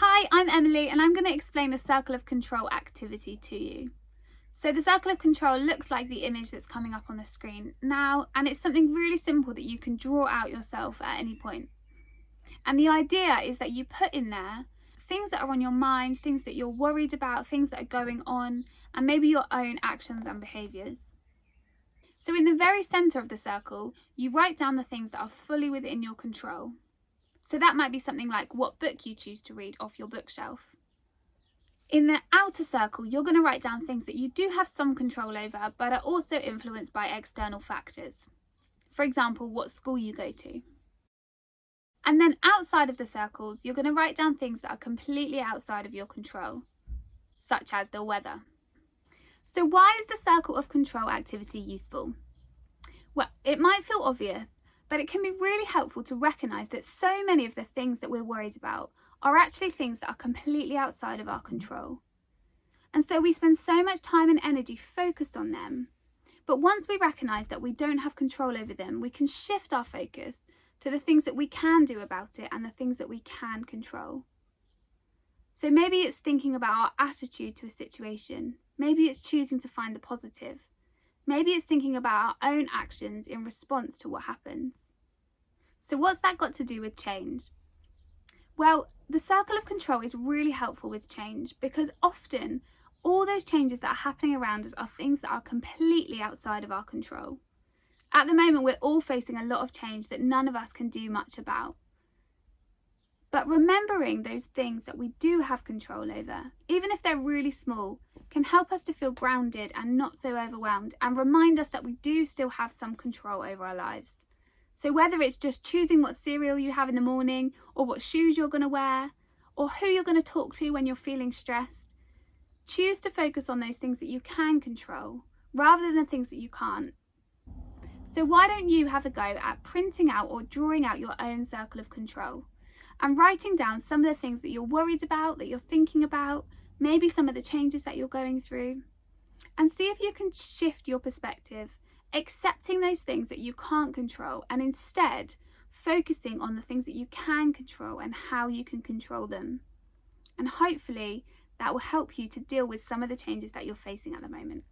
Hi, I'm Emily and I'm going to explain the circle of control activity to you. So the circle of control looks like the image that's coming up on the screen now, and it's something really simple that you can draw out yourself at any point. And the idea is that you put in there things that are on your mind, things that you're worried about, things that are going on, and maybe your own actions and behaviours. So in the very centre of the circle, you write down the things that are fully within your control. So that might be something like what book you choose to read off your bookshelf. In the outer circle, you're going to write down things that you do have some control over, but are also influenced by external factors. For example, what school you go to. And then outside of the circles, you're going to write down things that are completely outside of your control, such as the weather. So why is the circle of control activity useful? Well, it might feel obvious, but it can be really helpful to recognise that so many of the things that we're worried about are actually things that are completely outside of our control. And so we spend so much time and energy focused on them. But once we recognise that we don't have control over them, we can shift our focus to the things that we can do about it and the things that we can control. So maybe it's thinking about our attitude to a situation. Maybe it's choosing to find the positive. Maybe it's thinking about our own actions in response to what happens. So what's that got to do with change? Well, the circle of control is really helpful with change because often all those changes that are happening around us are things that are completely outside of our control. At the moment, we're all facing a lot of change that none of us can do much about. But remembering those things that we do have control over, even if they're really small, can help us to feel grounded and not so overwhelmed and remind us that we do still have some control over our lives. So whether it's just choosing what cereal you have in the morning, or what shoes you're going to wear, or who you're going to talk to when you're feeling stressed, choose to focus on those things that you can control rather than the things that you can't. So why don't you have a go at printing out or drawing out your own circle of control and writing down some of the things that you're worried about, that you're thinking about, maybe some of the changes that you're going through, and see if you can shift your perspective, accepting those things that you can't control and instead focusing on the things that you can control and how you can control them. And hopefully that will help you to deal with some of the changes that you're facing at the moment.